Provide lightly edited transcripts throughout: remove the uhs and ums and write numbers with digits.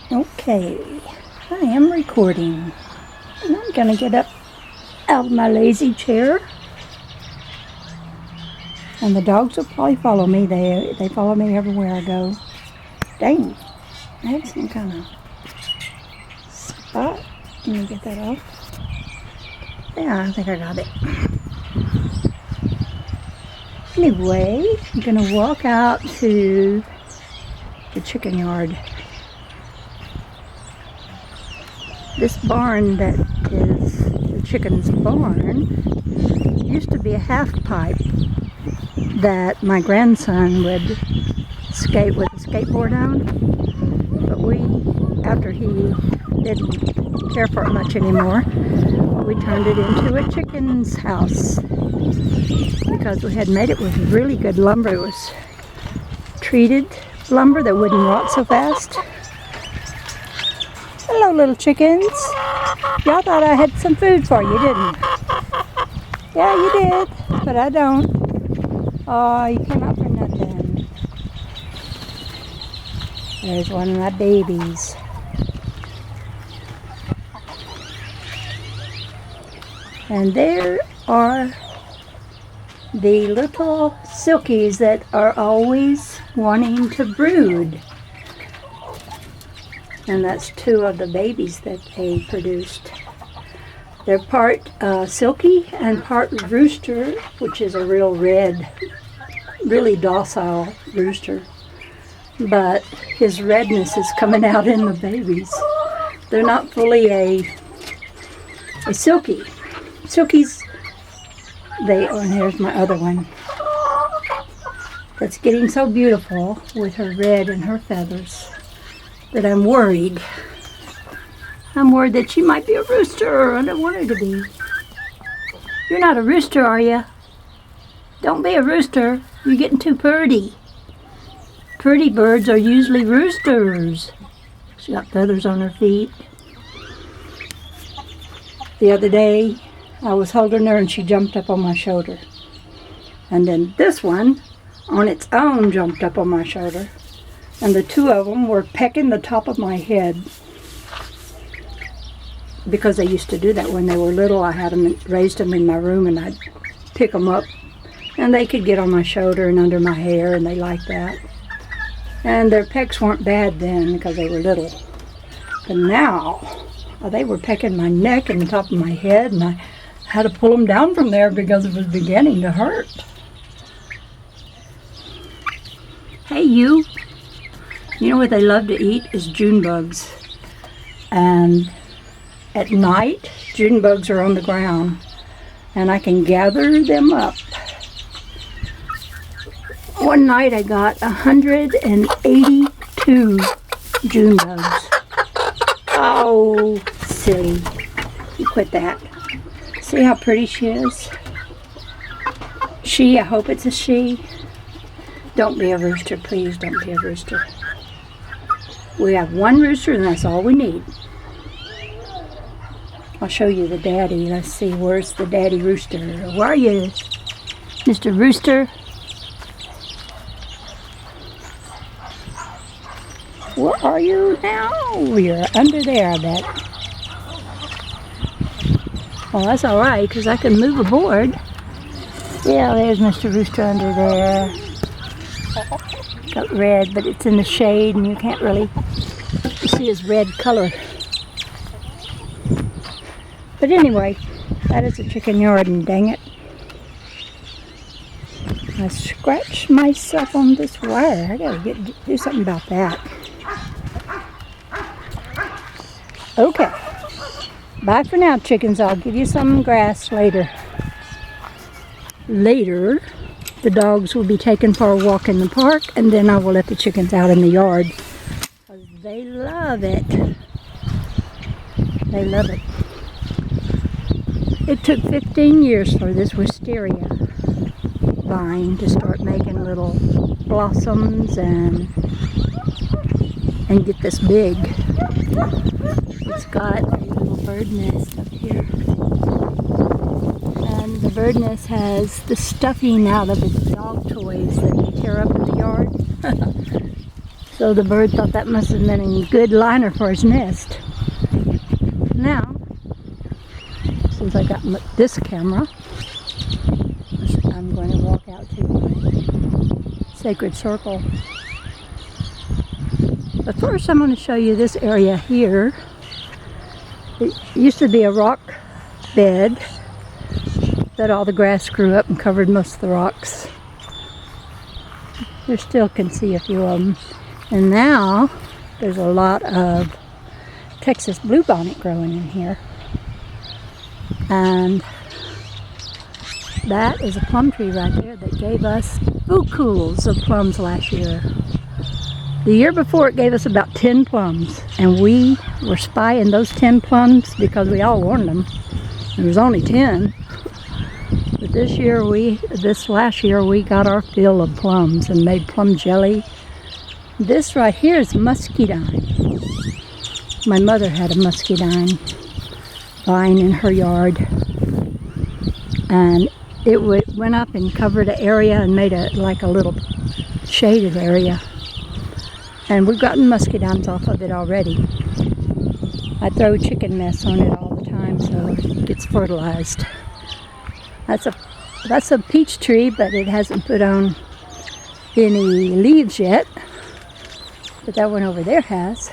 Okay, I am recording. And I'm gonna get up out of my lazy chair. And the dogs will probably follow me. They follow me everywhere I go. Dang, I have some kind of spot. Let me get that off. Yeah, I think I got it. Anyway, I'm gonna walk out to the chicken yard. This barn that is the chicken's barn used to be a half pipe that my grandson would skate with a skateboard on. But after he didn't care for it much anymore, we turned it into a chicken's house because we had made it with really good lumber. It was treated lumber that wouldn't rot so fast. Hello, little chickens. Y'all thought I had some food for you, didn't you? Yeah, you did, but I don't. Oh, you came out for nothing. There's one of my babies. And there are the little silkies that are always wanting to brood. And that's two of the babies that they produced. They're part silky and part rooster, which is a real red, really docile rooster. But his redness is coming out in the babies. They're not fully a silky. Silkies, and here's my other one. That's getting so beautiful with her red and her feathers that I'm worried. I'm worried that she might be a rooster. I don't want her to be. You're not a rooster, are you? Don't be a rooster. You're getting too purty. Purty birds are usually roosters. She got feathers on her feet. The other day, I was holding her and she jumped up on my shoulder. And then this one, on its own, jumped up on my shoulder. And the two of them were pecking the top of my head. Because they used to do that when they were little. I had them, raised them in my room, and I'd pick them up. And they could get on my shoulder and under my hair, and they liked that. And their pecks weren't bad then because they were little. But now, they were pecking my neck and the top of my head, and I had to pull them down from there because it was beginning to hurt. Hey, you. You know what they love to eat is June bugs. And at night, June bugs are on the ground. And I can gather them up. One night I got 182 June bugs. Oh, silly. You quit that. See how pretty she is? She, I hope it's a she. Don't be a rooster, please. Don't be a rooster. We have one rooster and that's all we need. I'll show you the daddy. Let's see, where's the daddy rooster? Where are you, Mr. Rooster? Where are you now? You're under there, I bet. Well, that's all right, because I can move aboard. Yeah, there's Mr. Rooster under there. Got red, but it's in the shade, and you can't really see his red color. But anyway, that is a chicken yard, and dang it. I scratched myself on this wire. I gotta do something about that. Okay. Bye for now, chickens. I'll give you some grass later. Later, the dogs will be taken for a walk in the park, and then I will let the chickens out in the yard. Because they love it. They love it. It took 15 years for this wisteria vine to start making little blossoms and get this big. It's got a little bird nest up here. And the bird nest has the stuffing out of its dog toys that they tear up in the yard. So the bird thought that must have been a good liner for his nest. Now, since I got this camera, I'm going to walk out to my sacred circle. But first I'm going to show you this area here. It used to be a rock bed that all the grass grew up and covered most of the rocks. You still can see a few of them. And now there's a lot of Texas bluebonnet growing in here. And that is a plum tree right there that gave us bukuls of plums last year. The year before it gave us about 10 plums, and we were spying those 10 plums because we all wanted them. There was only 10. But this last year we got our fill of plums and made plum jelly. This right here is muscadine. My mother had a muscadine vine in her yard, and it went up and covered an area and made like a little shaded area. And we've gotten muscadines off of it already. I throw chicken mess on it all the time so it gets fertilized. That's a peach tree, but it hasn't put on any leaves yet. But that one over there has.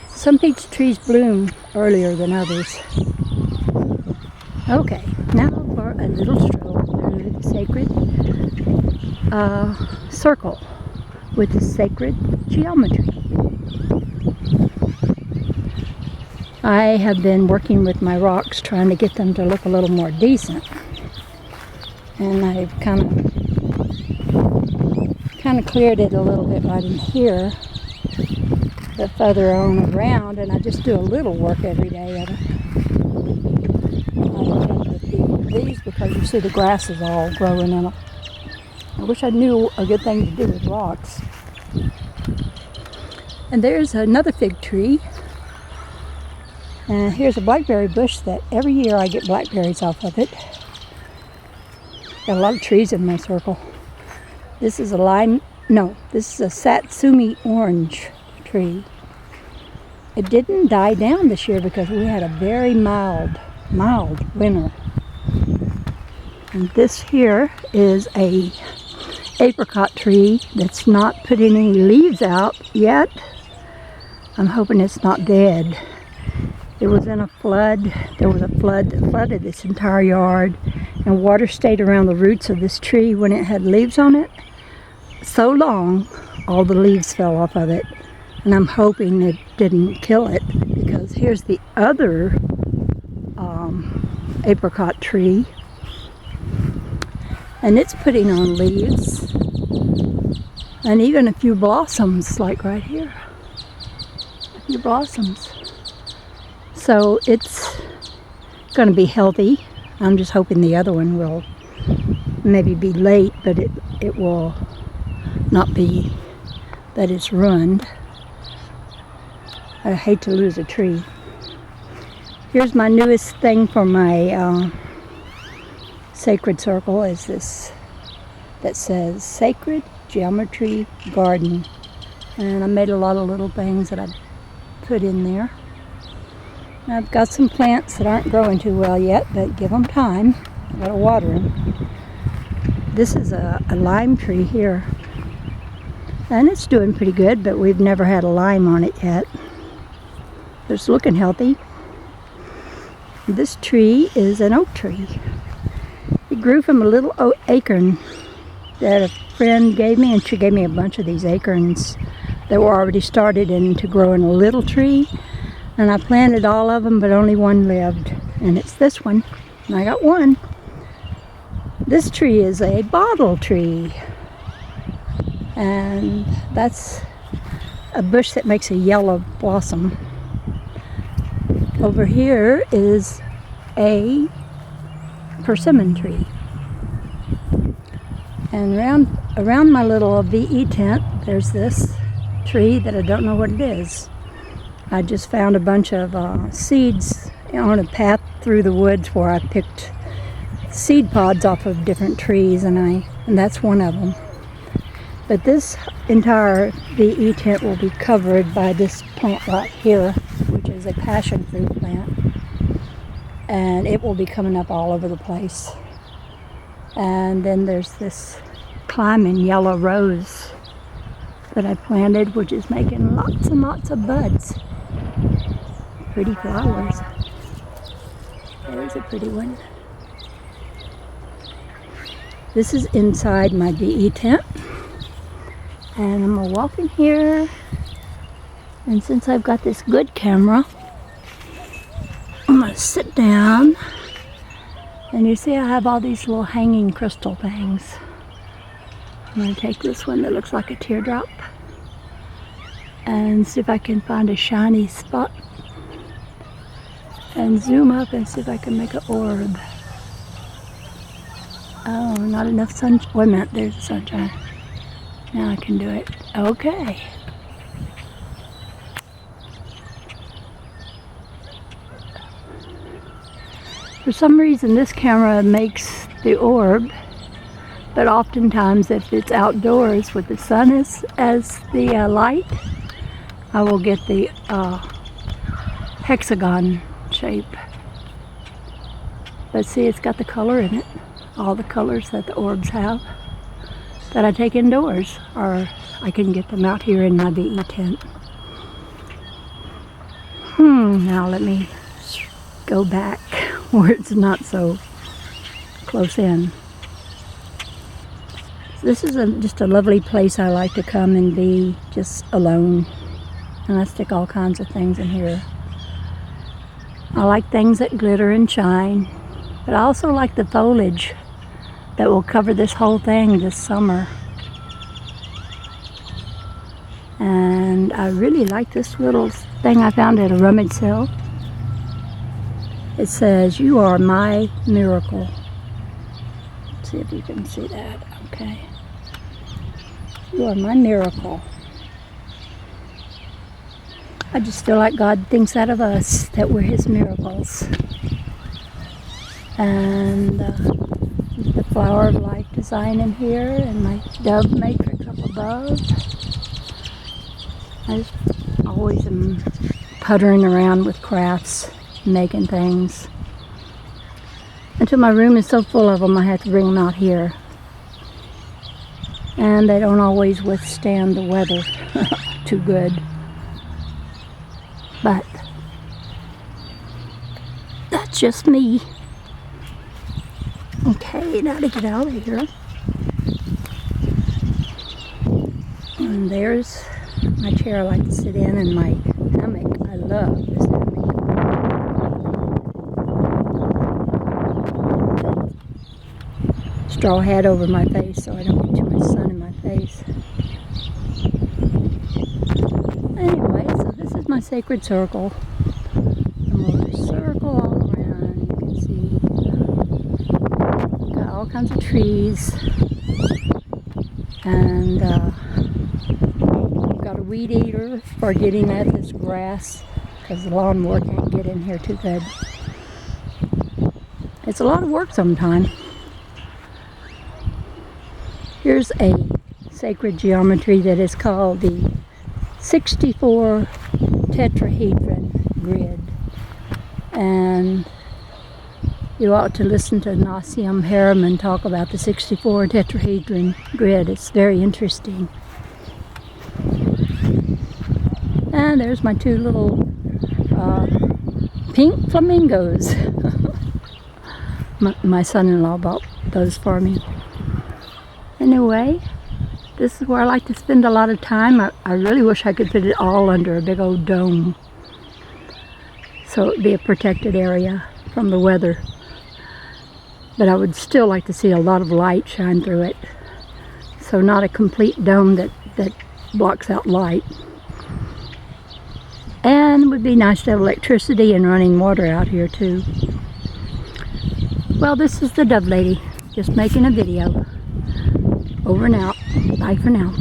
Some peach trees bloom earlier than others. Okay, now for a little stroll through the sacred circle with the sacred geometry. I have been working with my rocks trying to get them to look a little more decent. And I've kind of cleared it a little bit right in here, but further on around, and I just do a little work every day at it. I love these because you see the grass is all growing in them. I wish I knew a good thing to do with rocks. And there's another fig tree. And here's a blackberry bush that every year I get blackberries off of it. Got a lot of trees in my circle. This is this is a Satsumi orange tree. It didn't die down this year because we had a very mild winter. And this here is a apricot tree that's not putting any leaves out yet. I'm hoping it's not dead. It was in a flood. There was a flood that flooded this entire yard, and water stayed around the roots of this tree when it had leaves on it. So long, all the leaves fell off of it. And I'm hoping it didn't kill it, because here's the other apricot tree. And it's putting on leaves. And even a few blossoms, like right here. A few blossoms. So it's going to be healthy. I'm just hoping the other one will maybe be late, but it will not be that it's ruined. I hate to lose a tree. Here's my newest thing for my sacred circle is this that says Sacred Geometry Garden. And I made a lot of little things that I put in there. I've got some plants that aren't growing too well yet, but give them time. I've got to water them. This is a lime tree here. And it's doing pretty good, but we've never had a lime on it yet. It's looking healthy. This tree is an oak tree. It grew from a little acorn that a friend gave me, and she gave me a bunch of these acorns that were already started into growing a little tree. And I planted all of them, but only one lived. And it's this one. And I got one. This tree is a bottle tree. And that's a bush that makes a yellow blossom. Over here is a persimmon tree. And around my little VE tent, there's this tree that I don't know what it is. I just found a bunch of seeds on a path through the woods where I picked seed pods off of different trees, and that's one of them. But this entire VE tent will be covered by this plant right here, which is a passion fruit plant. And it will be coming up all over the place. And then there's this climbing yellow rose that I planted, which is making lots and lots of buds. Pretty flowers. There's a pretty one. This is inside my VE tent. And I'm gonna walk in here. And since I've got this good camera, I'm gonna sit down. And you see I have all these little hanging crystal things. I'm gonna take this one that looks like a teardrop and see if I can find a shiny spot and zoom up and see if I can make an orb. Oh, not enough sunshine. Wait a minute, there's the sunshine. Now I can do it. Okay. For some reason this camera makes the orb, but oftentimes if it's outdoors with the sun as the light, I will get the hexagon shape. But see, it's got the color in it. All the colors that the orbs have that I take indoors, or I can get them out here in my VE tent. Now let me go back where it's not so close in. This is just a lovely place I like to come and be just alone. And I stick all kinds of things in here. I like things that glitter and shine, but I also like the foliage that will cover this whole thing this summer. And I really like this little thing I found at a rummage sale. It says, "You are my miracle." Let's see if you can see that. Okay. You are my miracle. I just feel like God thinks that of us, that we're His miracles. And the flower of life design in here, and my dove matrix up above. I just always am puttering around with crafts, making things. Until my room is so full of them, I have to bring them out here. And they don't always withstand the weather too good. But that's just me. Okay, now to get out of here. And there's my chair I like to sit in, and my hammock. I love this hammock. Straw hat over my face so I don't get too much sun in my face. Anyway, so this is my sacred circle. I'm going to circle all around. You can see got all kinds of trees, and got a weed eater for getting at this grass because the lawnmower can't get in here too good. It's a lot of work sometimes. Here's a sacred geometry that is called the 64 tetrahedron grid, and you ought to listen to Nassim Haramein talk about the 64 tetrahedron grid. It's very interesting. And there's my two little pink flamingos. my son-in-law bought those for me. Anyway, this is where I like to spend a lot of time. I really wish I could fit it all under a big old dome, so it would be a protected area from the weather. But I would still like to see a lot of light shine through it. So not a complete dome that blocks out light. And it would be nice to have electricity and running water out here too. Well, this is the Dove Lady, just making a video. Over and out. Bye for now.